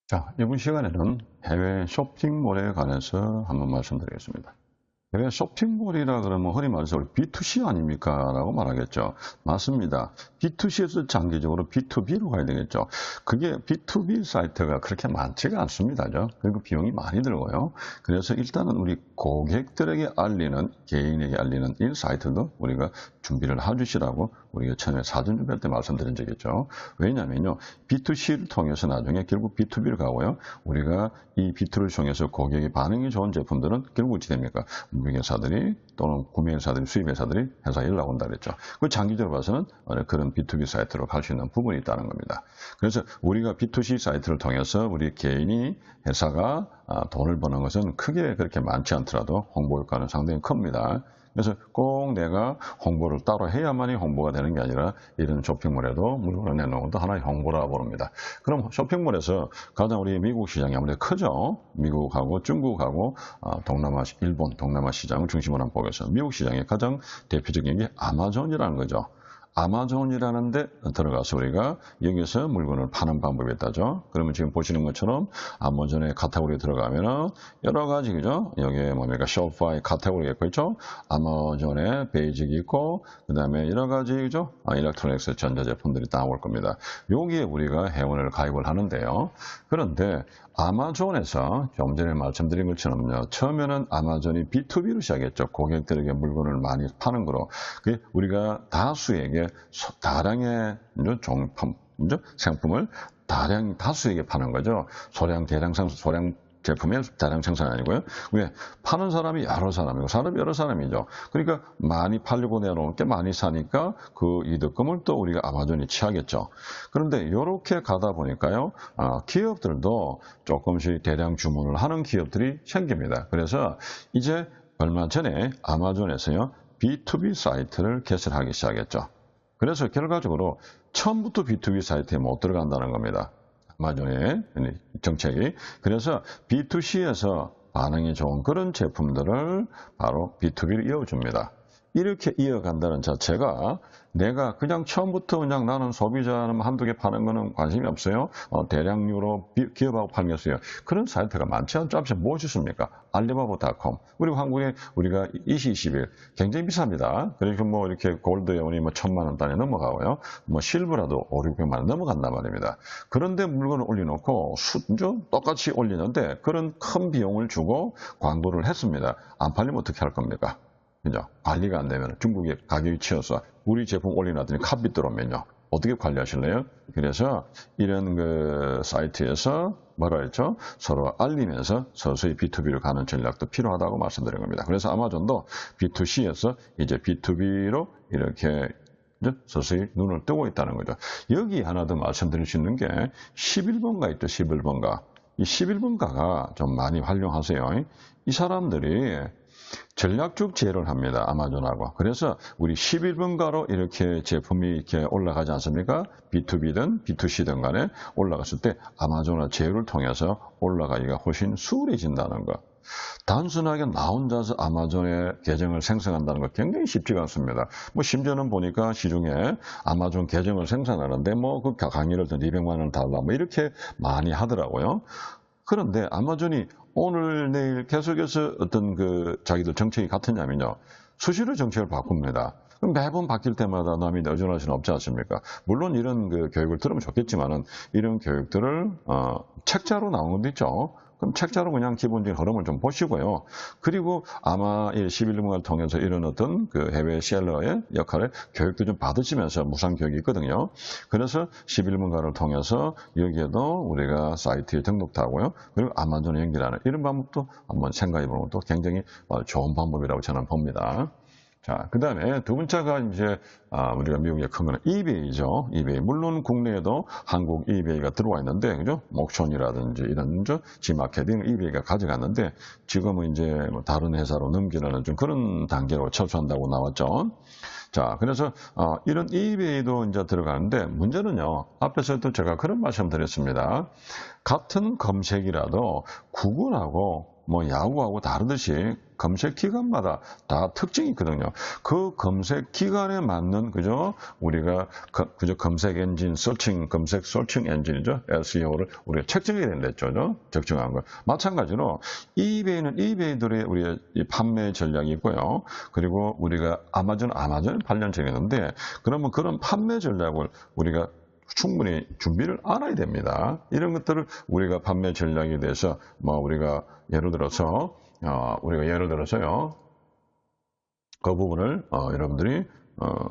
자, 이번 시간에는 해외 쇼핑몰에 관해서 한번 말씀드리겠습니다. 해외 쇼핑몰이라 그러면 흔히 말해서 우리 B2C 아닙니까? 라고 말하겠죠. 맞습니다. B2C에서 장기적으로 B2B로 가야 되겠죠. 그게 B2B 사이트가 그렇게 많지가 않습니다. 그리고 비용이 많이 들고요. 그래서 일단은 우리 고객들에게 알리는, 개인에게 알리는 이 사이트도 우리가 준비를 해주시라고 우리가 처음에 사전 준비할 때 말씀드린 적이 있죠. 왜냐면요. B2C를 통해서 나중에 결국 B2B를 가고요. 우리가 이 B2B를 통해서 고객의 반응이 좋은 제품들은 결국 어찌 됩니까? 무역회사들이 또는 구매회사들이, 수입회사들이 회사에 연락 온다 그랬죠. 그 장기적으로 봐서는 그런 B2B 사이트로 갈 수 있는 부분이 있다는 겁니다. 그래서 우리가 B2C 사이트를 통해서 우리 개인이 회사가 돈을 버는 것은 크게 그렇게 많지 않더라도 홍보 효과는 상당히 큽니다. 그래서 꼭 내가 홍보를 따로 해야만이 홍보가 되는 게 아니라 이런 쇼핑몰에도 물건을 내놓은 것도 하나의 홍보라고 봅니다. 그럼 쇼핑몰에서 가장 우리 미국 시장이 아무래도 크죠. 미국하고 중국하고 동남아, 일본, 동남아 시장을 중심으로 한번 보겠습니다. 미국 시장의 가장 대표적인 게 아마존이라는 거죠. 아마존이라는 데 들어가서 우리가 여기서 물건을 파는 방법이 있다죠. 그러면 지금 보시는 것처럼 아마존의 카테고리에 들어가면은 여러 가지, 그죠? 여기에 뭡니까? 쇼파이 카테고리가 있고, 있죠? 아마존의 베이직이 있고, 그 다음에 여러 가지, 그죠? 일렉트로닉스 전자제품들이 나올 겁니다. 여기에 우리가 회원을 가입을 하는데요. 그런데 아마존에서 좀 전에 말씀드린 것처럼요. 처음에는 아마존이 B2B로 시작했죠. 고객들에게 물건을 많이 파는 거로. 우리가 다수에게 다량의 상품을 다수에게 파는 거죠. 소량 제품의 다량 생산 아니고요. 왜? 파는 사람이 여러 사람이고 사람이 여러 사람이죠. 그러니까 많이 팔려고 내놓을 게 많이 사니까 그 이득금을 또 우리가 아마존이 취하겠죠. 그런데 이렇게 가다 보니까요. 기업들도 조금씩 대량 주문을 하는 기업들이 생깁니다. 그래서 이제 얼마 전에 아마존에서요. B2B 사이트를 개설하기 시작했죠. 그래서 결과적으로 처음부터 B2B 사이트에 못 들어간다는 겁니다. 아마존의 정책이. 그래서 B2C에서 반응이 좋은 그런 제품들을 바로 B2B로 이어줍니다. 이렇게 이어간다는 자체가 내가 그냥 처음부터 그냥 나는 소비자는 한두 개 파는 거는 관심이 없어요. 대량으로 기업하고 팔겠어요. 그런 사이트가 많지 않죠. 무엇이 있습니까? 알리바바닷컴. 그리고 한국에 우리가 2021 굉장히 비쌉니다. 그러니까 뭐 이렇게 골드에 우리 뭐 1,000만 원 단위 넘어가고요. 뭐 실버라도 5, 600만 원 넘어간단 말입니다. 그런데 물건을 올려놓고 똑같이 올리는데 그런 큰 비용을 주고 광고를 했습니다. 안 팔리면 어떻게 할 겁니까? 그죠? 관리가 안 되면 중국에 가격이 치여서 우리 제품 올려놨더니 값이 들어오면요. 어떻게 관리하실래요? 그래서 이런 그 사이트에서 뭐라 했죠? 서로 알리면서 서서히 B2B로 가는 전략도 필요하다고 말씀드린 겁니다. 그래서 아마존도 B2C에서 이제 B2B로 이렇게 서서히 눈을 뜨고 있다는 거죠. 여기 하나 더 말씀드릴 수 있는 게 11번가 있죠. 11번가. 이 11번가가 좀 많이 활용하세요. 이 사람들이 전략적 제휴를 합니다. 아마존하고. 그래서 우리 11번가로 이렇게 제품이 이렇게 올라가지 않습니까? B2B든 B2C든 간에 올라갔을 때 아마존과 제휴를 통해서 올라가기가 훨씬 수월해진다는 거. 단순하게 나 혼자서 아마존의 계정을 생성한다는 거 굉장히 쉽지가 않습니다. 뭐 심지어는 보니까 시중에 아마존 계정을 생성하는데 뭐 그 강의를 든 200만 원 달라 뭐 이렇게 많이 하더라고요. 그런데 아마존이 오늘 내일 계속해서 어떤 그 자기들 정책이 같으냐면요. 수시로 정책을 바꿉니다. 그럼 매번 바뀔 때마다 남이 의존할 수는 없지 않습니까? 물론 이런 그 교육을 들으면 좋겠지만은 이런 교육들을 책자로 나온 것도 있죠. 그럼 책자로 그냥 기본적인 흐름을 좀 보시고요. 그리고 아마 이 11번가를 통해서 이런 어떤 그 해외 셀러의 역할을 교육도 좀 받으시면서 무상 교육이 있거든요. 그래서 11번가를 통해서 여기에도 우리가 사이트에 등록도 하고요. 그리고 아마존에 연결하는 이런 방법도 한번 생각해 보는 것도 굉장히 좋은 방법이라고 저는 봅니다. 자, 그 다음에 두 번째가 이제, 우리가 미국의 큰 거는 이베이죠. 이베이. 물론 국내에도 한국 이베이가 들어와 있는데, 그죠? 목촌이라든지 이런, 지마케팅 이베이가 가져갔는데, 지금은 이제 뭐 다른 회사로 넘기려는 좀 그런 단계로 철수한다고 나왔죠. 자, 그래서, 이런 이베이도 이제 들어가는데, 문제는요, 앞에서도 제가 그런 말씀 드렸습니다. 같은 검색이라도 구글하고 뭐 야후하고 다르듯이 검색 기관마다 다 특징이 있거든요. 그 검색 기관에 맞는 그죠? 우리가 그저 검색 엔진 검색 서칭 엔진이죠. SEO를 우리가 책정해야 된댔죠. 적정한 거. 마찬가지로 이베이는 이베이들의 우리의 판매 전략이 있고요. 그리고 우리가 아마존 관련적이 있는데 그러면 그런 판매 전략을 우리가 충분히 준비를 알아야 됩니다. 이런 것들을 우리가 판매 전략에 대해서 뭐 우리가 예를 들어서요. 그 부분을 여러분들이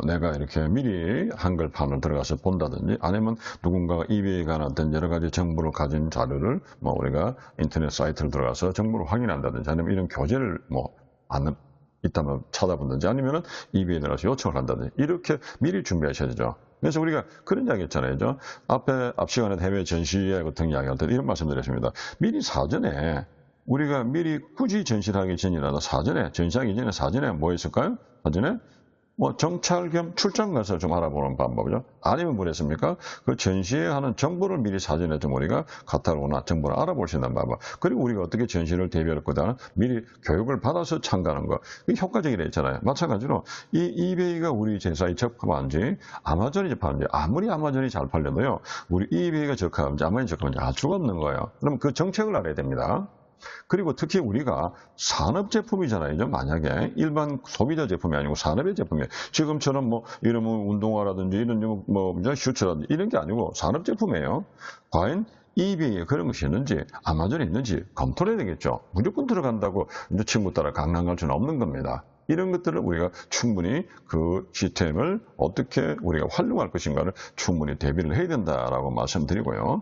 내가 이렇게 미리 한글판을 들어가서 본다든지 아니면 누군가가 이베이에 관한 어떤 여러 가지 정보를 가진 자료를 뭐 우리가 인터넷 사이트를 들어가서 정보를 확인한다든지 아니면 이런 교재를 뭐 있다면 찾아본다든지 아니면은 이베이에 들어가서 요청을 한다든지 이렇게 미리 준비하셔야 되죠. 그래서 우리가 그런 이야기 했잖아요. 앞 시간에 해외 전시회 같은 이야기 할 때 이런 말씀 드렸습니다. 미리 사전에 우리가 미리 굳이 전시를 하기 전이라도 전시하기 전에 사전에 뭐 있을까요? 사전에 뭐 정찰 겸 출장 가서 좀 알아보는 방법이죠. 아니면 뭐랬습니까? 그 전시회 하는 정보를 미리 사전에 좀 우리가 카탈로그나 정보를 알아볼 수 있는 방법. 그리고 우리가 어떻게 전시를 대비할 거다 미리 교육을 받아서 참가하는 거. 이게 효과적이라 했잖아요. 마찬가지로 이 이베이가 우리 제사에 적합한지 아마존이 적합한지 아무리 아마존이 잘 팔려도요. 우리 이베이가 적합한지 아마존이 적합한지 알 수가 없는 거예요. 그럼 그 정책을 알아야 됩니다. 그리고 특히 우리가 산업 제품이잖아요. 만약에 일반 소비자 제품이 아니고 산업의 제품이에요. 지금처럼 뭐 이러면 운동화라든지 이런 뭐 슈즈라든지 이런 게 아니고 산업 제품이에요. 과연 이베이에 그런 것이 있는지 아마존에 있는지 검토를 해야 되겠죠. 무조건 들어간다고 이제 친구 따라 강남 갈 수는 없는 겁니다. 이런 것들을 우리가 충분히 그 시스템을 어떻게 우리가 활용할 것인가를 충분히 대비를 해야 된다라고 말씀드리고요.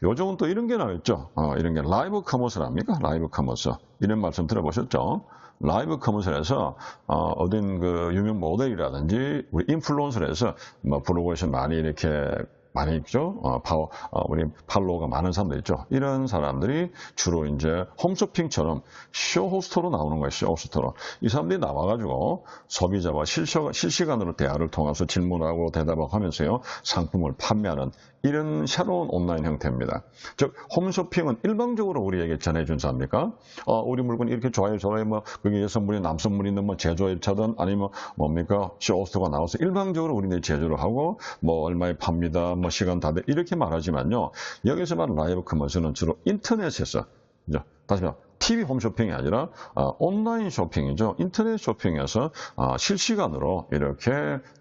요즘은 또 이런 게 나왔죠. 이런 게 라이브 커머스랍니까? 라이브 커머스. 이런 말씀 들어보셨죠? 라이브 커머스에서 어딘 그 유명 모델이라든지 우리 인플루언서를 해서 뭐 블로그에서 많이 이렇게 많이 있죠. 우리 팔로워가 많은 사람들 있죠. 이런 사람들이 주로 이제 홈쇼핑처럼 쇼호스트로 나오는 거예요. 쇼호스트로. 이 사람들이 나와가지고 소비자와 실시간으로 대화를 통해서 질문하고 대답하고 하면서요. 상품을 판매하는 이런 새로운 온라인 형태입니다. 즉, 홈쇼핑은 일방적으로 우리에게 전해준 사입니까? 우리 물건 이렇게 좋아요, 뭐, 그게 여성분이 남성분이 있는 뭐 제조업체든 아니면 뭡니까? 쇼호스트가 나와서 일방적으로 우리네 제조를 하고 뭐 얼마에 팝니다, 뭐 시간 다 돼. 이렇게 말하지만요. 여기서 말하는 라이브 커머스는 주로 인터넷에서, 그죠? 다시 말해. TV 홈쇼핑이 아니라 온라인 쇼핑이죠. 인터넷 쇼핑에서 실시간으로 이렇게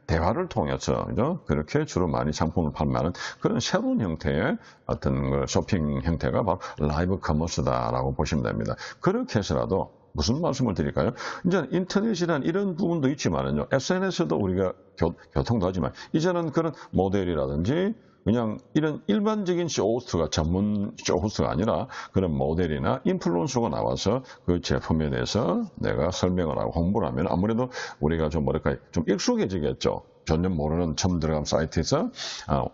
대화를 통해서 그죠? 그렇게 주로 많이 상품을 판매하는 그런 새로운 형태의 어떤 그 쇼핑 형태가 바로 라이브 커머스다라고 보시면 됩니다. 그렇게 해서라도 무슨 말씀을 드릴까요? 이제 인터넷이란 이런 부분도 있지만은요. SNS도 우리가 교통도 하지만 이제는 그런 모델이라든지 그냥 이런 일반적인 쇼호스트가 전문 쇼호스트가 아니라 그런 모델이나 인플루언서가 나와서 그 제품에 대해서 내가 설명을 하고 홍보를 하면 아무래도 우리가 좀 뭐랄까 좀 익숙해지겠죠. 전혀 모르는 처음 들어간 사이트에서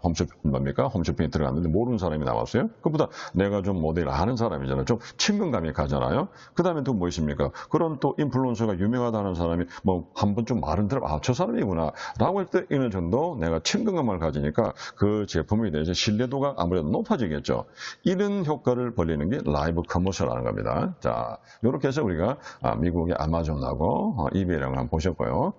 홈쇼핑에 들어갔는데 모르는 사람이 나왔어요. 그보다 내가 좀 모델을 아는 사람이잖아요. 좀 친근감이 가잖아요. 그 다음에 또 뭐 있습니까? 그런 또 인플루언서가 유명하다는 사람이 뭐 한 번 좀 말은 들어 저 사람이구나 라고 할 때 어느 정도 내가 친근감을 가지니까 그 제품에 대해서 신뢰도가 아무래도 높아지겠죠. 이런 효과를 벌리는 게 라이브 커머스라는 겁니다. 자, 이렇게 해서 우리가 미국의 아마존하고 이베이를 한번 보셨고요.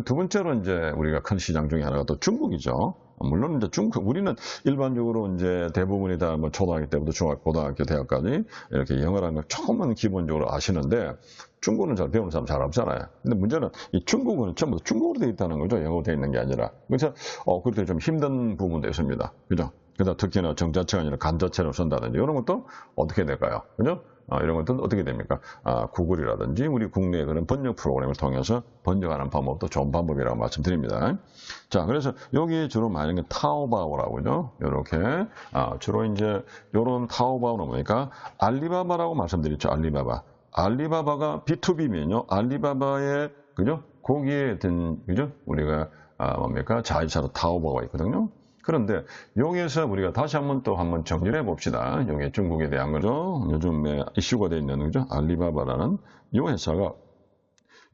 두 번째로 이제 우리가 큰 시장 중에 하나가 또 중국이죠. 물론 이제 우리는 일반적으로 이제 대부분이 다 뭐 초등학교 때부터 중학교, 고등학교, 대학까지 이렇게 영어라는 걸 조금은 기본적으로 아시는데 중국어는 잘 배우는 사람 잘 없잖아요. 근데 문제는 이 중국어는 전부 중국어로 되어 있다는 거죠. 영어로 되어 있는 게 아니라. 그래서 그렇게 좀 힘든 부분도 있습니다. 그죠? 그러다 특히나 정자체가 아니라 간자체를 쓴다든지 이런 것도 어떻게 될까요? 그죠? 이런 것들은 어떻게 됩니까? 구글이라든지 우리 국내 그런 번역 프로그램을 통해서 번역하는 방법도 좋은 방법이라고 말씀드립니다. 자, 그래서 여기 주로 많은 게 타오바오라고 하죠. 이렇게 주로 이제 이런 타오바오는 뭐니까 알리바바라고 말씀드렸죠. 알리바바가 B2B면요. 알리바바의 그죠? 거기에 든 그죠? 우리가 뭡니까? 자회사로 타오바오가 있거든요. 그런데 여기에서 우리가 다시 한번 정리를 해봅시다. 여기 중국에 대한 거죠. 요즘에 이슈가 되어 있는 거죠. 알리바바라는 이 회사가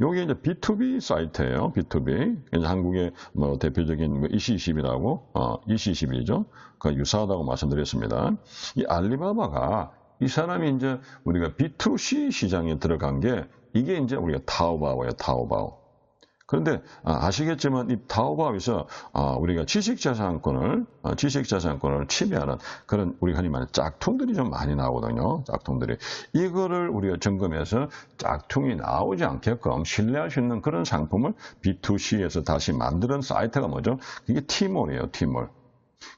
여기 이제 B2B 사이트예요. B2B. 이제 한국의 뭐 대표적인 뭐 이시21이라고, 이시21이죠. 그 유사하다고 말씀드렸습니다. 이 알리바바가 이 사람이 이제 우리가 B2C 시장에 들어간 게 이게 이제 우리가 타오바오예요, 타오바오. 그런데 아시겠지만 이 타오바오에서 우리가 지식자산권을 침해하는 그런 우리 흔히 말하는 짝퉁들이 좀 많이 나오거든요. 짝퉁들이. 이거를 우리가 점검해서 짝퉁이 나오지 않게끔 신뢰할 수 있는 그런 상품을 B2C에서 다시 만드는 사이트가 뭐죠? 그게 T몰이에요, T몰.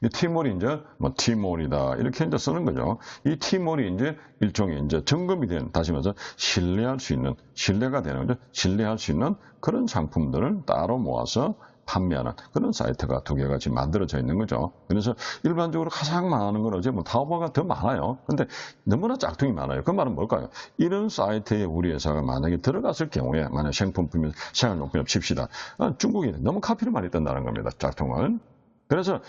이 T몰이 이제 뭐 T몰이다 이렇게 이제 쓰는 거죠. 이 T몰이 이제 일종의 이제 점검이 된, 다시 말해서 신뢰할 수 있는, 신뢰가 되는 거죠. 신뢰할 수 있는 그런 상품들을 따로 모아서 판매하는 그런 사이트가 두 개가 지금 만들어져 있는 거죠. 그래서 일반적으로 가장 많은 건 어제 뭐 타오바오가 더 많아요. 근데 너무나 짝퉁이 많아요. 그 말은 뭘까요? 이런 사이트에 우리 회사가 만약에 들어갔을 경우에, 만약 생품품이 생활용품이 칩시다. 중국이 너무 카피를 많이 뜬다는 겁니다. 짝퉁을. 그래서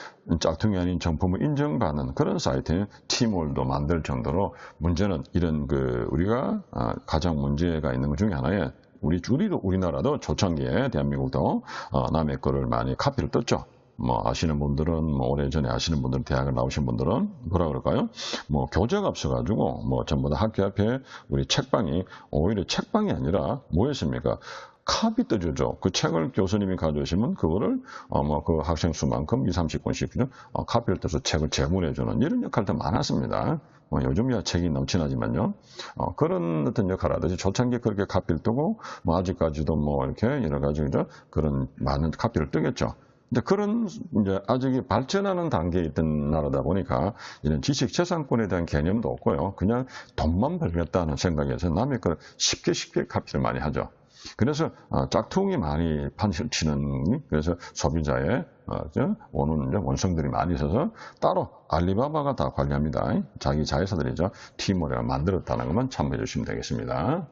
짝퉁이 아닌 정품을 인정받는 그런 사이트는 T몰도 만들 정도로, 문제는 이런 우리가 가장 문제가 있는 것 중에 하나에 우리나라도 초창기에 대한민국도 남의 거를 많이 카피를 떴죠. 뭐 아시는 분들은, 뭐 오래전에 아시는 분들은, 대학을 나오신 분들은 뭐라 그럴까요? 뭐 교재가 없어가지고 뭐 전부 다 학교 앞에 우리 책방이, 오히려 책방이 아니라 뭐였습니까? 카피 떠주죠. 그 책을 교수님이 가져오시면 그거를 그 학생 수만큼 20, 30권씩 그죠? 카피를 떠서 책을 제공해주는 이런 역할도 많았습니다. 요즘이야 책이 넘치나지만요. 그런 어떤 역할을 하듯이 초창기에 그렇게 카피를 뜨고, 뭐 아직까지도 뭐 이렇게 여러 가지 그죠? 그런 많은 카피를 뜨겠죠. 근데 그런 이제 아직 발전하는 단계에 있던 나라다 보니까 이런 지식 재산권에 대한 개념도 없고요. 그냥 돈만 벌겠다는 생각에서 남의 걸 쉽게 카피를 많이 하죠. 그래서 짝퉁이 많이 판치는, 그래서 소비자의 오는 원성들이 많이 있어서 따로 알리바바가 다 관리합니다. 자기 자회사들이죠. T몰이가 만들었다는 것만 참고해 주시면 되겠습니다.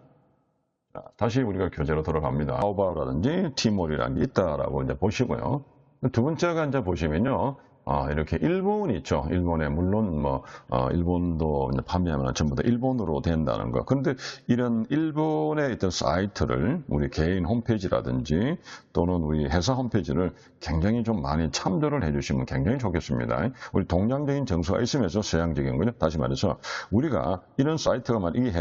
자, 다시 우리가 교재로 돌아갑니다. 타오바오라든지 T몰이라는 게 있다라고 이제 보시고요. 두 번째가 이제 보시면요. 이렇게 일본이 있죠. 일본에, 물론 뭐, 일본도 판매하면 전부 다 일본으로 된다는 거. 그런데 이런 일본의 어떤 사이트를 우리 개인 홈페이지라든지 또는 우리 회사 홈페이지를 굉장히 좀 많이 참조를 해주시면 굉장히 좋겠습니다. 우리 동양적인 정서가 있으면서 서양적인 거죠. 다시 말해서 우리가 이런 사이트가 이게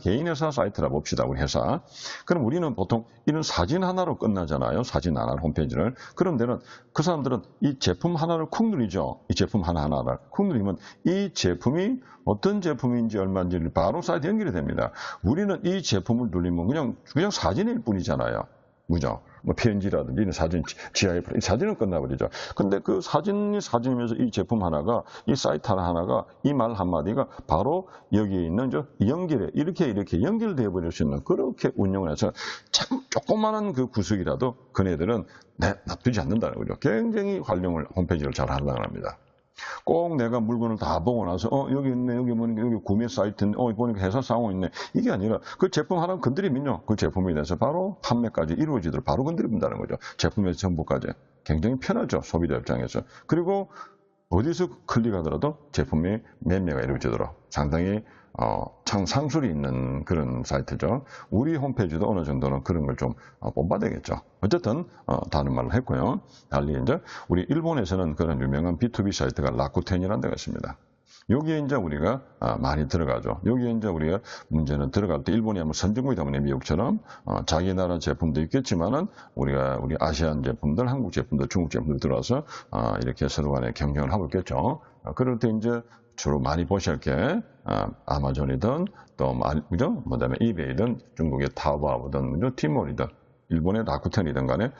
개인 회사 사이트라 봅시다. 우리 회사. 그럼 우리는 보통 이런 사진 하나로 끝나잖아요. 사진 하나, 홈페이지를. 그런 데는 그 사람들은 이 제품 하나를 쿵 누리죠. 이 제품 하나를 쿵 누리면 이 제품이 어떤 제품인지 얼마인지 바로 사이트 연결이 됩니다. 우리는 이 제품을 누리면 그냥 사진일 뿐이잖아요. 그죠? 뭐 PNG라든지 이런 사진, GIF, 이 사진은 끝나버리죠. 근데 그 사진이면서 이 제품 하나가, 이 사이트 하나가, 이 말 한마디가 바로 여기에 있는 이렇게 연결되어 버릴 수 있는, 그렇게 운영을 해서 참 조그마한 그 구석이라도 그네들은 놔두지 않는다는 거죠. 굉장히 활용을, 홈페이지를 잘 하려고 합니다. 꼭 내가 물건을 다 보고 나서 여기 있네, 여기 보니까 여기 구매 사이트인데 보니까 회사 상호 있네, 이게 아니라 그 제품 하나 건드리면요, 그 제품에 대해서 바로 판매까지 이루어지도록 바로 건드린다는 거죠. 제품의 정보까지. 굉장히 편하죠, 소비자 입장에서. 그리고 어디서 클릭하더라도 제품의 매매가 이루어지도록 상당히 참 상술이 있는 그런 사이트죠. 우리 홈페이지도 어느 정도는 그런 걸 좀 본받아야 되겠죠. 어쨌든 다른 말로 했고요. 달리 이제 우리 일본에서는 그런 유명한 B2B 사이트가 라쿠텐이라는 데가 있습니다. 여기에 이제 우리가 많이 들어가죠. 여기에 이제 우리가 문제는 들어갈 때, 일본이 아무 선진국이다 보니 미국처럼 자기 나라 제품도 있겠지만은 우리 아시안 제품들, 한국 제품들, 중국 제품들 들어와서 이렇게 서로 간에 경쟁을 하고 있겠죠. 그럴 때 이제 주로 많이 보실 게 아마존이든 또 그죠? 그다음에 이베이든 중국의 타오바오든 그죠? T몰이든 일본의 라쿠텐이든 간에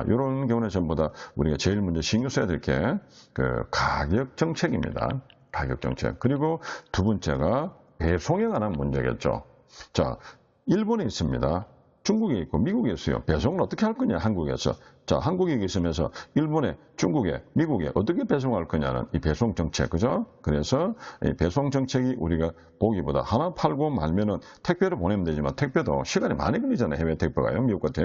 이런 경우는 전부 다 우리가 제일 먼저 신경 써야 될 게 그 가격 정책입니다. 가격 정책. 그리고 두 번째가 배송에 관한 문제겠죠. 자, 일본에 있습니다. 중국에 있고 미국에 있어요. 배송을 어떻게 할 거냐, 한국에서. 자, 한국에 있으면서 일본에, 중국에, 미국에 어떻게 배송할 거냐는 이 배송 정책, 그죠? 그래서 이 배송 정책이 우리가 보기보다 하나 팔고 말면은 택배로 보내면 되지만 택배도 시간이 많이 걸리잖아요. 해외 택배가요, 미국 같아.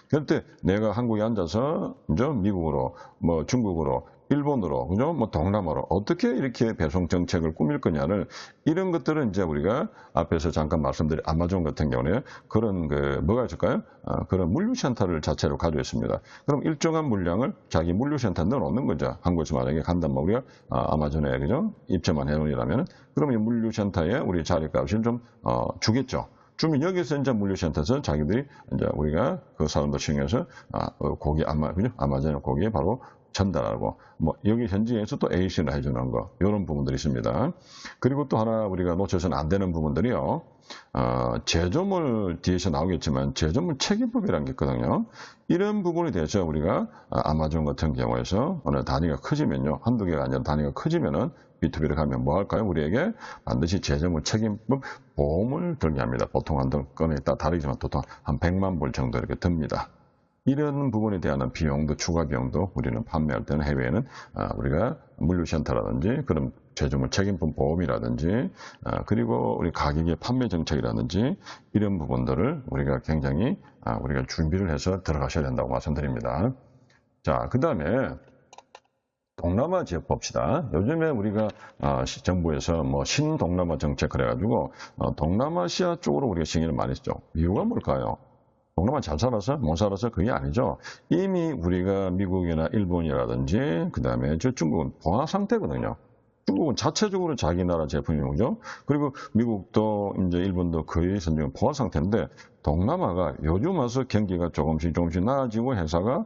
그럴 때 내가 한국에 앉아서, 미국으로, 뭐 중국으로 일본으로, 그죠? 뭐 동남아로 어떻게 이렇게 배송 정책을 꾸밀 거냐를 이런 것들은 이제 우리가 앞에서 잠깐 말씀드린 아마존 같은 경우는 그런 뭐가 있을까요? 그런 물류센터를 자체로 가지고 있습니다. 그럼 일정한 물량을 자기 물류센터에 넣어놓는 거죠. 한국에서 만약에 간단 말이야 아마존에 그죠? 입점만 해놓으라면 그러면 이 물류센터에 우리 자리값을 좀 주겠죠. 주면 여기서 이제 물류센터에서 자기들이 이제 우리가 그 사람들 중에서 고기 그죠? 아마존의 고기에 바로 전달하고 뭐 여기 현지에서 또 AC를 해주는 거 이런 부분들이 있습니다. 그리고 또 하나 우리가 놓쳐서는 안 되는 부분들이요. 제조물 뒤에서 나오겠지만 제조물 책임법이라는 게 있거든요. 이런 부분에 대해서 우리가 아마존 같은 경우에서 어느 단위가 커지면요. 한두 개가 아니라 단위가 커지면은 B2B를 가면 뭐 할까요? 우리에게 반드시 제조물 책임법 보험을 들게 합니다. 보통 한 건에 따라 다르지만 보통 한 100만 불 정도 이렇게 듭니다. 이런 부분에 대한 비용도 추가 비용도 우리는 판매할 때는 해외에는 우리가 물류센터라든지 그런 제조물 책임법 보험이라든지 그리고 우리 가격의 판매 정책이라든지 이런 부분들을 우리가 굉장히 우리가 준비를 해서 들어가셔야 된다고 말씀드립니다. 자, 그 다음에 동남아 지역 봅시다. 요즘에 우리가 정부에서 뭐 신동남아 정책 그래가지고 동남아시아 쪽으로 우리가 신경을 많이 쓰죠. 이유가 뭘까요? 동남아 잘 살아서 못 살아서 그게 아니죠. 이미 우리가 미국이나 일본이라든지 그 다음에 저 중국은 포화 상태거든요. 중국은 자체적으로 자기 나라 제품이죠. 그리고 미국도 이제 일본도 거의 선진국 포화 상태인데 동남아가 요즘 와서 경기가 조금씩 나아지고 회사가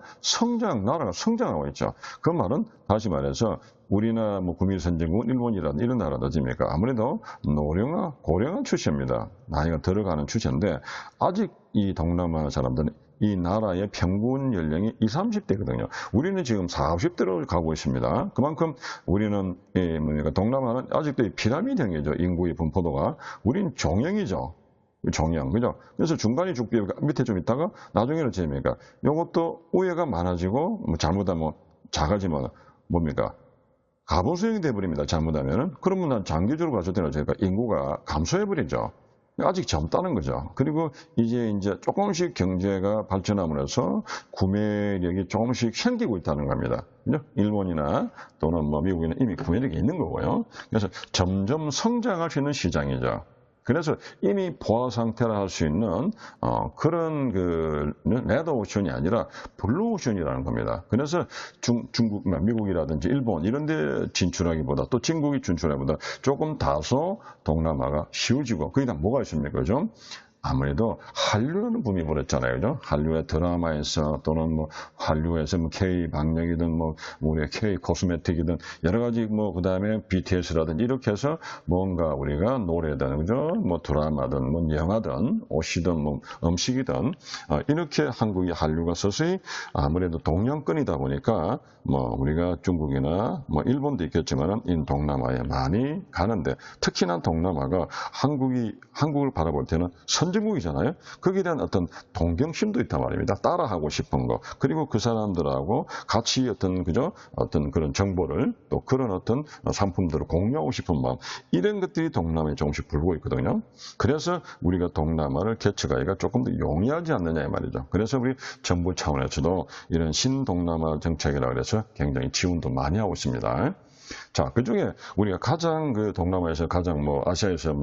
나라가 성장하고 있죠. 그 말은 다시 말해서 우리나 뭐 구미 선진국은 일본이라든 이런 나라들입니까? 아무래도 고령화 추세입니다. 나이가 들어가는 추세인데 아직 이 동남아 사람들은 이 나라의 평균 연령이 20, 30대거든요. 우리는 지금 40, 50대로 가고 있습니다. 그만큼 우리는 동남아는 아직도 피라미드형이죠. 인구의 분포도가. 우리는 종형이죠. 종형, 그죠? 그래서 중간이 죽비 밑에 좀 있다가 나중에는 재미가 이것도 우회가 많아지고 잘못하면 작아지면 뭡니까? 가보수형이 돼버립니다. 잘못하면은. 그러면 난 장기적으로 봤을 때는 저희가 인구가 감소해버리죠. 아직 젊다는 거죠. 그리고 이제 조금씩 경제가 발전하면서 구매력이 조금씩 생기고 있다는 겁니다. 그죠? 일본이나 또는 뭐 미국에는 이미 구매력이 있는 거고요. 그래서 점점 성장할 수 있는 시장이죠. 그래서 이미 포화 상태라 할 수 있는 그런 레드 오션이 아니라 블루 오션이라는 겁니다. 그래서 중국, 미국이라든지 일본 이런 데 진출하기보다 또 중국이 진출하기보다 조금 다소 동남아가 쉬워지고 거기다 뭐가 있습니까? 그죠? 아무래도 한류라는 붐이 벌었잖아요. 그죠? 한류의 드라마에서 또는 뭐 한류에서 뭐 K 방역이든 뭐 우리의 K 코스메틱이든 여러 가지 뭐 그다음에 BTS라든지 이렇게 해서 뭔가 우리가 노래든 그죠? 뭐 드라마든 뭐 영화든 옷이든 뭐 음식이든 이렇게 한국의 한류가 서서히 아무래도 동양권이다 보니까 뭐 우리가 중국이나 뭐 일본도 있겠지만은 이 동남아에 많이 가는데 특히나 동남아가 한국을 바라볼 때는 선진국이잖아요. 거기에 대한 어떤 동경심도 있단 말입니다. 따라하고 싶은 거. 그리고 그 사람들하고 같이 어떤 그런 정보를 또 그런 어떤 상품들을 공유하고 싶은 마음. 이런 것들이 동남아에 조금씩 불고 있거든요. 그래서 우리가 동남아를 개척하기가 조금 더 용이하지 않느냐 이 말이죠. 그래서 우리 정부 차원에서도 이런 신동남아 정책이라고 해서 굉장히 지원도 많이 하고 있습니다. 자, 그 중에 우리가 가장 동남아에서 가장 아시아에서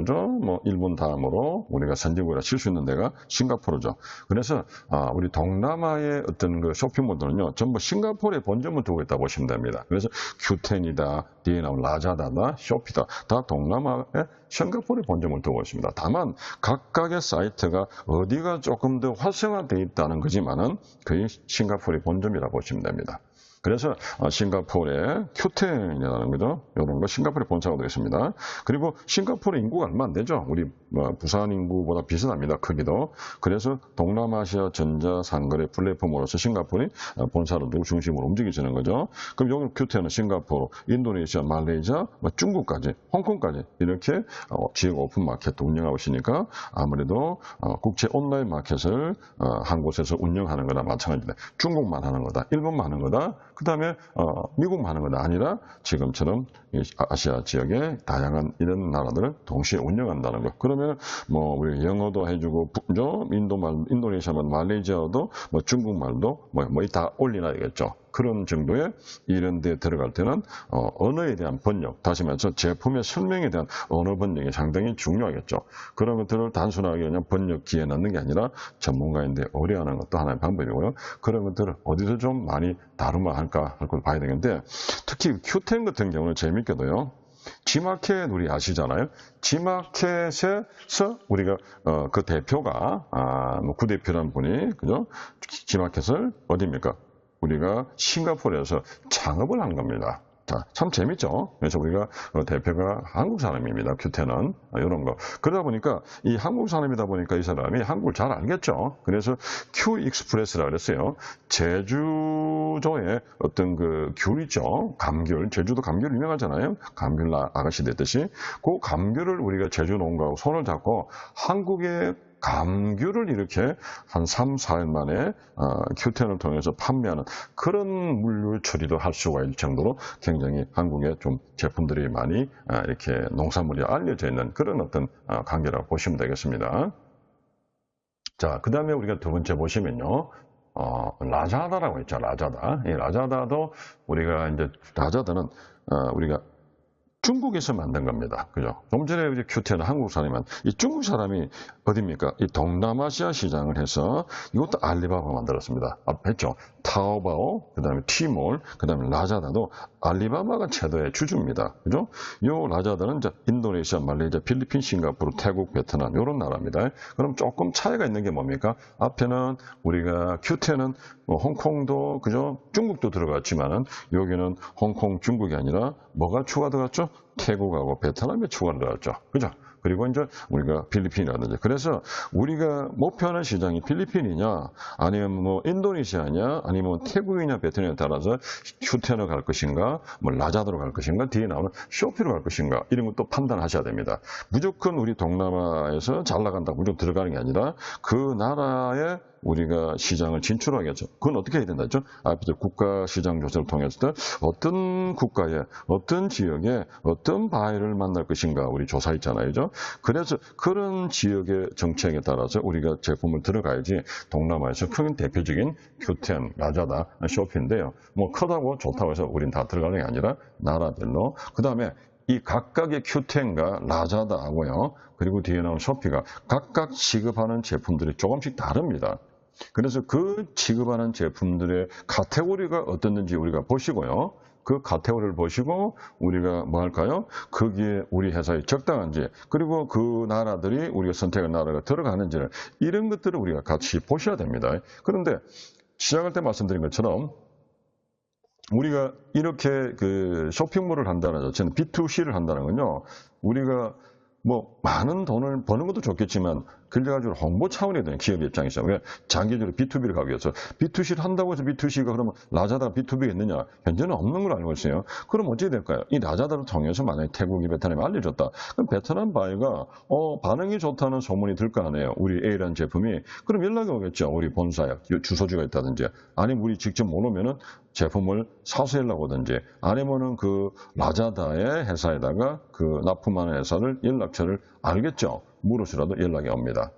일본 다음으로 우리가 선진국이라 칠 수 있는 데가 싱가포르죠. 그래서 우리 동남아의 어떤 쇼핑몰들은요, 전부 싱가포르에 본점을 두고 있다고 보시면 됩니다. 그래서 큐텐이다, 디에나, 라자다다, 쇼피다, 다 동남아에 싱가포르에 본점을 두고 있습니다. 다만 각각의 사이트가 어디가 조금 더 활성화되어 있다는 거지만은 거의 싱가포르의 본점이라고 보시면 됩니다. 그래서 싱가포르의 큐텐이라는 거죠. 이런 거 싱가포르에 본사가 되겠습니다. 그리고 싱가포르 인구가 얼마 안 되죠. 우리 부산 인구보다 비슷합니다. 크기도. 그래서 동남아시아 전자상거래 플랫폼으로서 싱가포르이 본사를 두고 중심으로 움직이시는 거죠. 그럼 여기 큐텐은 싱가포르, 인도네시아, 말레이시아, 중국까지, 홍콩까지 이렇게 지역 오픈 마켓도 운영하고 있으니까 아무래도 국제 온라인 마켓을 한 곳에서 운영하는 거나 마찬가지다. 중국만 하는 거다. 일본만 하는 거다. 그 다음에 미국만 하는 건 아니라 지금처럼 아시아 지역의 다양한 이런 나라들을 동시에 운영한다는 거. 그러면 우리 영어도 해주고 인도네시아 말, 말레이시아도 중국말도 다 올려놔야겠죠. 그런 정도의 이런 데 들어갈 때는 언어에 대한 번역, 다시 말해서 제품의 설명에 대한 언어 번역이 상당히 중요하겠죠. 그런 것들을 단순하게 그냥 번역기에 넣는 게 아니라 전문가인데 의뢰하는 것도 하나의 방법이고요. 그런 것들을 어디서 좀 많이 다루면 할까 할 걸 봐야 되는데, 특히 Q10 같은 경우는 재밌게도요. G마켓 우리 아시잖아요. G마켓에서 우리가 그 대표가 뭐 구대표라는 분이 그죠? G마켓을 어디입니까? 우리가 싱가포르에서 창업을 한 겁니다. 자, 참 재밌죠? 그래서 우리가 대표가 한국 사람입니다. Q10은 이런 거. 그러다 보니까 이 한국 사람이다 보니까 이 사람이 한국을 잘 알겠죠. 그래서 Q 익스프레스라 그랬어요. 제주도에 어떤 그 귤 있죠. 감귤. 제주도 감귤 유명하잖아요. 감귤 아가씨 됐듯이 그 감귤을 우리가 제주 농가하고 손을 잡고 한국의 감귤을 이렇게 한 3, 4일 만에 Q10을 통해서 판매하는 그런 물류 처리도 할 수가 있을 정도로 굉장히 한국에 좀 제품들이 많이 이렇게 농산물이 알려져 있는 그런 어떤 관계라고 보시면 되겠습니다. 자, 그 다음에 우리가 두 번째 보시면요. 라자다라고 있죠. 라자다. 이 라자다도 우리가 이제 라자다는 우리가 중국에서 만든 겁니다. 그죠? 좀 전에 이제 Q10은 한국 사람이면 이 중국 사람이 어디입니까? 이 동남아시아 시장을 해서 이것도 알리바바가 만들었습니다. 앞에 했죠. 타오바오, 그 다음에 티몰, 그 다음에 라자다도 알리바바가 최대의 주주입니다. 그죠? 요 라자다는 이제 인도네시아, 말레이시아, 필리핀, 싱가포르, 태국, 베트남 이런 나라입니다. 그럼 조금 차이가 있는 게 뭡니까? 앞에는 우리가 Q10은 뭐 홍콩도 그죠? 중국도 들어갔지만은 여기는 홍콩, 중국이 아니라 뭐가 추가 들어갔죠? 태국하고 베트남에 추가 들어갔죠. 그죠? 그리고 이제 우리가 필리핀이라든지. 그래서 우리가 목표하는 시장이 필리핀이냐, 아니면 뭐 인도네시아냐, 아니면 태국이냐, 베트남에 따라서 Q10으로 갈 것인가, 뭐 라자다로 갈 것인가, 뒤에 나오는 쇼피로 갈 것인가, 이런 것도 판단하셔야 됩니다. 무조건 우리 동남아에서 잘 나간다고 무조건 들어가는 게 아니라 그 나라의 우리가 시장을 진출하겠죠. 그건 어떻게 해야 된다죠? 앞에 국가 시장 조사를 통해서 어떤 국가에, 어떤 지역에, 어떤 바이를 만날 것인가 우리 조사했잖아요. 그죠? 그래서 그런 지역의 정책에 따라서 우리가 제품을 들어가야지 동남아에서 큰 대표적인 Q10, 라자다, 쇼피인데요. 뭐 크다고 좋다고 해서 우린 다 들어가는 게 아니라 나라별로. 그 다음에 이 각각의 Q10과 라자다하고요. 그리고 뒤에 나온 쇼피가 각각 취급하는 제품들이 조금씩 다릅니다. 그래서 그 취급하는 제품들의 카테고리가 어떻는지 우리가 보시고요. 그 카테고리를 보시고 우리가 뭐 할까요? 거기에 우리 회사에 적당한지, 그리고 그 나라들이 우리가 선택한 나라가 들어가는지를, 이런 것들을 우리가 같이 보셔야 됩니다. 그런데 시작할 때 말씀드린 것처럼 우리가 이렇게 그 쇼핑몰을 한다는 자체는 B2C를 한다는 건요. 우리가 뭐 많은 돈을 버는 것도 좋겠지만 그래가지고 홍보 차원에 대한 기업 입장에서 왜 장기적으로 B2B를 가기 위해서 B2C를 한다고 해서 B2C가 그러면 라자다가 B2B가 있느냐? 현재는 없는 걸로 알고 있어요. 그럼 어찌 될까요? 이 라자다를 통해서 만약에 태국이 베트남에 알려줬다. 그럼 베트남 바이가 반응이 좋다는 소문이 들 거 아니에요. 우리 A라는 제품이. 그럼 연락이 오겠죠. 우리 본사에 주소지가 있다든지, 아니면 우리 직접 못 오면은 제품을 사서 연락 오든지, 아니면은 그 라자다의 회사에다가 그 납품하는 회사를 연락처를 알겠죠. 물어서라도 연락이 옵니다.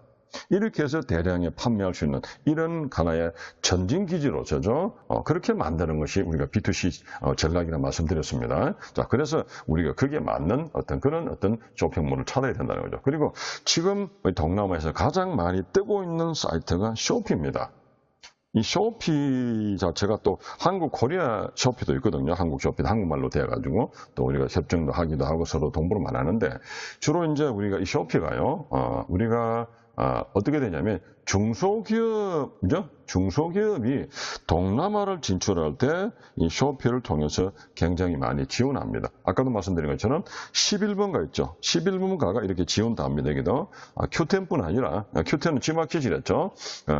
이렇게 해서 대량에 판매할 수 있는 이런 하나의 전진기지로서죠. 그렇게 만드는 것이 우리가 B2C 전략이라고 말씀드렸습니다. 자, 그래서 우리가 거기에 맞는 그런 쇼핑몰을 찾아야 된다는 거죠. 그리고 지금 동남아에서 가장 많이 뜨고 있는 사이트가 쇼피입니다. 이 쇼피 자체가 또 한국 코리아 쇼피도 있거든요. 한국 쇼피도 한국말로 돼가지고 또 우리가 협정도 하기도 하고 서로 동부를 만하는데, 주로 이제 우리가 이 쇼피가요, 우리가 어떻게 되냐면 중소기업이죠. 중소기업이 동남아를 진출할 때 이 쇼피를 통해서 굉장히 많이 지원합니다. 아까도 말씀드린 것처럼 11번가 있죠. 11번가가 이렇게 지원도 합니다. 여기도 Q10뿐 아니라, Q10은 G마켓이랬죠.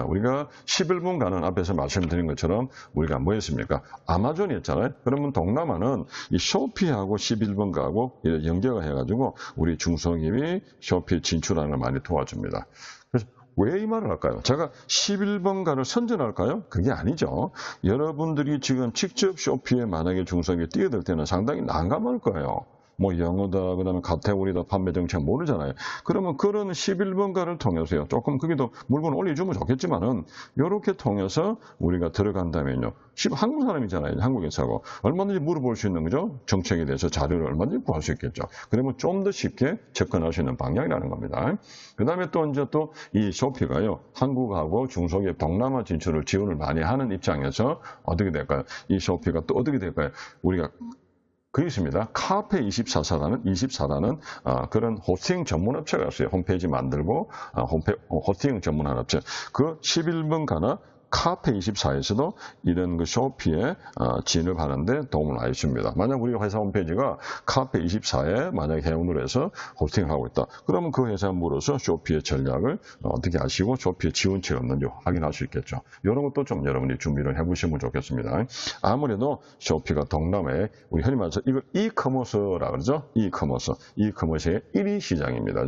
우리가 11번가는 앞에서 말씀드린 것처럼 우리가 뭐 했습니까? 아마존이었잖아요. 그러면 동남아는 이 쇼피하고 11번가하고 연계가 해가지고 우리 중소기업이 쇼피 진출하는 걸 많이 도와줍니다. 그래서 왜 이 말을 할까요? 제가 11번가를 선전할까요? 그게 아니죠. 여러분들이 지금 직접 쇼피에 만약에 중소기업이 뛰어들 때는 상당히 난감할 거예요. 뭐 영어다, 그다음에 카테고리다, 판매 정책 모르잖아요. 그러면 그런 11번가를 통해서요. 조금 거기도 물건 올려주면 좋겠지만은 요렇게 통해서 우리가 들어간다면요. 한국 사람이잖아요. 한국에서고 얼마든지 물어볼 수 있는 거죠. 정책에 대해서 자료를 얼마든지 구할 수 있겠죠. 그러면 좀 더 쉽게 접근할 수 있는 방향이라는 겁니다. 그다음에 또 이제 또 이 쇼피가요. 한국하고 중소기업 동남아 진출을 지원을 많이 하는 입장에서 어떻게 될까요? 이 쇼피가 또 어떻게 될까요? 우리가 그게 있습니다. 카페24라는 그런 호스팅 전문 업체가 있어요. 홈페이지 만들고 호스팅 전문한 업체. 그 11번가나 카페24에서도 이런 그 쇼피에 진입하는데 도움을 많이 줍니다. 만약 우리 회사 홈페이지가 카페24에 만약 회원으로 해서 호스팅을 하고 있다. 그러면 그 회사에 물어서 쇼피의 전략을 어떻게 아시고 쇼피의 지원책이 없는지 확인할 수 있겠죠. 이런 것도 좀 여러분이 준비를 해보시면 좋겠습니다. 아무래도 쇼피가 동남아에 우리 흔히 말해서 이걸 이커머스라 그러죠. 이커머스의 1위 시장입니다.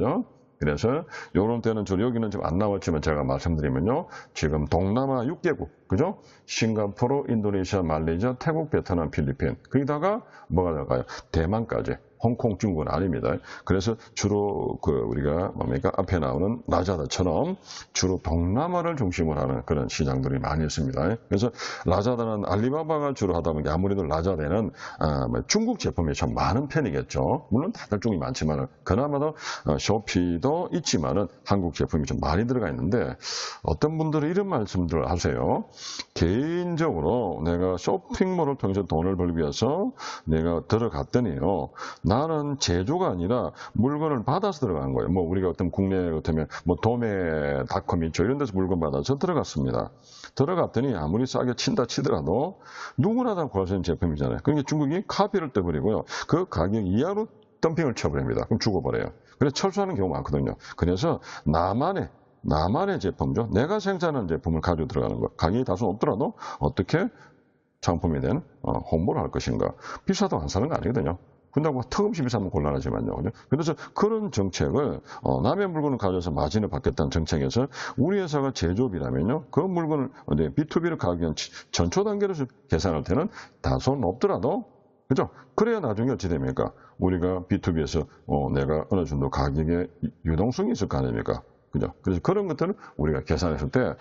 그래서 요런 때는 여기는 좀 안 나왔지만 제가 말씀드리면요. 지금 동남아 6개국, 그죠? 싱가포르, 인도네시아, 말레이시아, 태국, 베트남, 필리핀. 거기다가 뭐가 들어가요? 대만까지. 홍콩, 중국은 아닙니다. 그래서 주로 우리가 뭡니까? 앞에 나오는 라자다처럼 주로 동남아를 중심으로 하는 그런 시장들이 많이 있습니다. 그래서 라자다는 알리바바가 주로 하다 보니까 아무래도 라자다는 중국 제품이 참 많은 편이겠죠. 물론 다들 중국이 많지만 그나마도 쇼피도 있지만은 한국 제품이 좀 많이 들어가 있는데 어떤 분들은 이런 말씀들을 하세요. 개인적으로 내가 쇼핑몰을 통해서 돈을 벌기 위해서 내가 들어갔더니요. 나는 제조가 아니라 물건을 받아서 들어간 거예요. 뭐 우리가 어떤 국내 같으면 뭐 도매닷컴 있죠. 이런 데서 물건 받아서 들어갔습니다. 들어갔더니 아무리 싸게 친다 치더라도 누구나 다 구할 수 있는 제품이잖아요. 그러니까 중국이 카피를 떠버리고요. 그 가격 이하로 덤핑을 쳐버립니다. 그럼 죽어버려요. 그래서 철수하는 경우가 많거든요. 그래서 나만의 제품이죠. 내가 생산한 제품을 가지고 들어가는 거. 가격이 다소 높더라도 어떻게 상품에 대한 홍보를 할 것인가. 비싸도 안 사는 거 아니거든요. 근데 뭐 턱없이 비싸면 곤란하지만요. 그죠? 그래서 그런 정책을 남의 물건을 가져서 마진을 받겠다는 정책에서 우리 회사가 제조업이라면요. 그 물건을 B2B를 가기 위한 전초 단계로서 계산할 때는 다소 높더라도 그죠? 그래야 나중에 어찌 됩니까? 우리가 B2B에서 내가 어느 정도 가격에 유동성이 있을 거 아닙니까? 그죠? 그래서 그런 것들을 우리가 계산했을 때,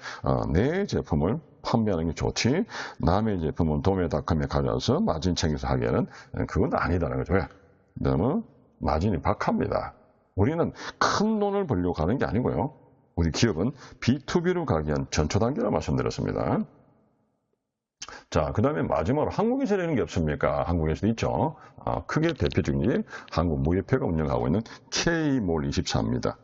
내 제품을 판매하는 게 좋지, 남의 제품은 도매닷컴에 가져와서 마진 챙겨서 하기에는 그건 아니다는 거죠. 왜? 너무 마진이 박합니다. 우리는 큰 돈을 벌려고 가는 게 아니고요. 우리 기업은 B2B로 가기 위한 전초 단계라 말씀드렸습니다. 자, 그 다음에 마지막으로 한국에서 이런 게 없습니까? 한국에서도 있죠. 크게 대표적인 게 한국무예회가 운영하고 있는 K몰24입니다.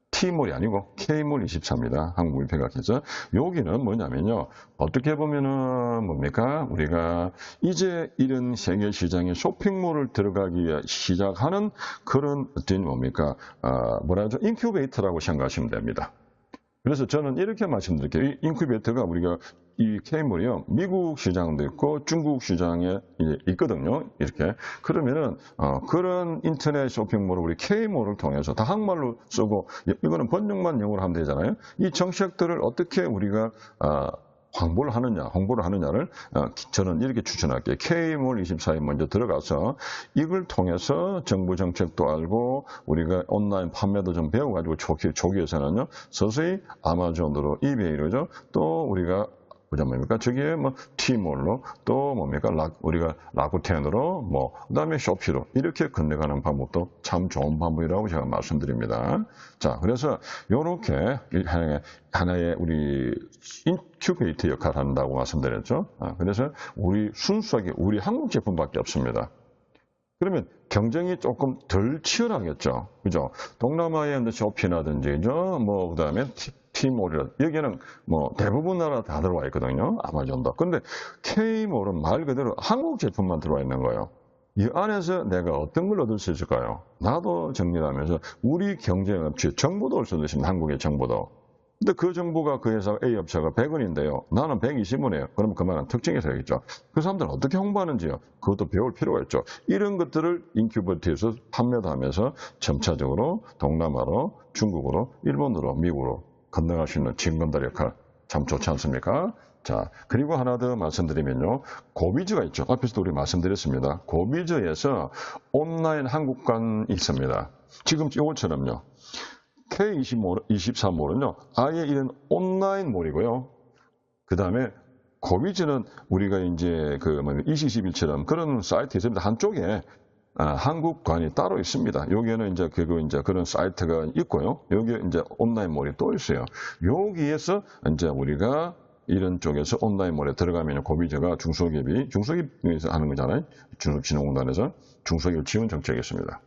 T몰이 아니고 K몰24입니다. 한국무예회가에서 여기는 뭐냐면요. 어떻게 보면은 뭡니까? 우리가 이제 이런 세계 시장에 쇼핑몰을 들어가기 위해 시작하는 그런 어떤 뭡니까? 뭐라 하죠? 인큐베이터라고 생각하시면 됩니다. 그래서 저는 이렇게 말씀드릴게요. 이 인큐베이터가 우리가 이 K몰이요. 미국 시장도 있고 중국 시장에 있거든요. 이렇게. 그러면은 그런 인터넷 쇼핑몰을 우리 K몰을 통해서 다 한국말로 쓰고 이거는 번역만 영어로 하면 되잖아요. 이 정책들을 어떻게 우리가 홍보를 하느냐를 저는 이렇게 추천할게요. K몰24에 먼저 들어가서 이걸 통해서 정부 정책도 알고 우리가 온라인 판매도 좀 배워가지고 초기에서는요. 서서히 아마존으로 이베이로죠. 또 우리가 뭡니까? 저기에 뭐 T몰로 또 뭡니까? 우리가 라쿠텐으로 그다음에 쇼피로 이렇게 건너가는 방법도 참 좋은 방법이라고 제가 말씀드립니다. 자, 그래서 요렇게 하나의 우리 인큐베이터 역할을 한다고 말씀드렸죠. 그래서 순수하게 우리 한국 제품밖에 없습니다. 그러면 경쟁이 조금 덜 치열하겠죠. 그죠? 동남아의 쇼피라든지, 그 다음에 T몰이라, 여기는 대부분 나라 다 들어와 있거든요. 아마존도. 근데 K몰은 말 그대로 한국 제품만 들어와 있는 거예요. 이 안에서 내가 어떤 걸 얻을 수 있을까요? 나도 정리하면서 우리 경쟁업체 정보도 올 수 있습니다. 한국의 정보도. 근데 그 정보가 그 회사 A 업체가 100원인데요. 나는 120원이에요. 그러면 그만한 특징이 생기죠. 그 사람들은 어떻게 홍보하는지요. 그것도 배울 필요가 있죠. 이런 것들을 인큐베이터에서 판매도 하면서 점차적으로 동남아로, 중국으로, 일본으로, 미국으로 건너갈 수 있는 징검다리 역할 참 좋지 않습니까? 자, 그리고 하나 더 말씀드리면요. 고비즈가 있죠. 앞에서도 우리 말씀드렸습니다. 고비즈에서 온라인 한국관이 있습니다. 지금 이것처럼요. K24몰은요. 아예 이런 온라인몰이고요. 그 다음에 고비즈는 우리가 이제 그 2021처럼 그런 사이트 있습니다. 한쪽에 한국관이 따로 있습니다. 여기에는 이제 그런 사이트가 있고요. 여기에 이제 온라인몰이 또 있어요. 여기에서 이제 우리가 이런 쪽에서 온라인몰에 들어가면 고비즈가 중소기업에서 하는 거잖아요. 중소진흥공단에서 중소기업 지원 정책이 있습니다.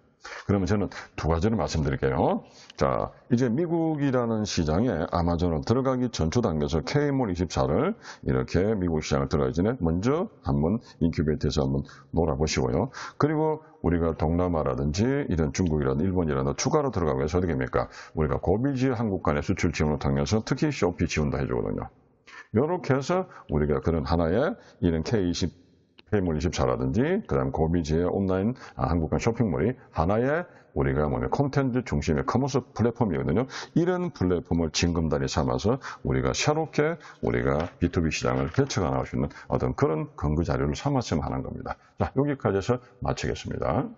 그러면 저는 두 가지를 말씀드릴게요. 자, 이제 미국이라는 시장에 아마존을 들어가기 전초 단계에서 K몰24를 이렇게 미국 시장을 들어가기 전에 먼저 한번 인큐베이터에서 한번 놀아보시고요. 그리고 우리가 동남아라든지 이런 중국이라든지 일본이라든지 추가로 들어가고 해서 어떻게 됩니까? 우리가 고비즈 한국간의 수출 지원을 통해서 특히 쇼피 지원도 해주거든요. 이렇게 해서 우리가 그런 하나의 이런 K몰24라든지 그다음 고비즈의 온라인 한국관 쇼핑몰이 하나의 우리가 콘텐츠 중심의 커머스 플랫폼이거든요. 이런 플랫폼을 징검다리 삼아서 우리가 새롭게 우리가 B2B 시장을 개척해 나갈 수 있는 어떤 그런 근거 자료를 삼았으면 하는 겁니다. 자, 여기까지 해서 마치겠습니다.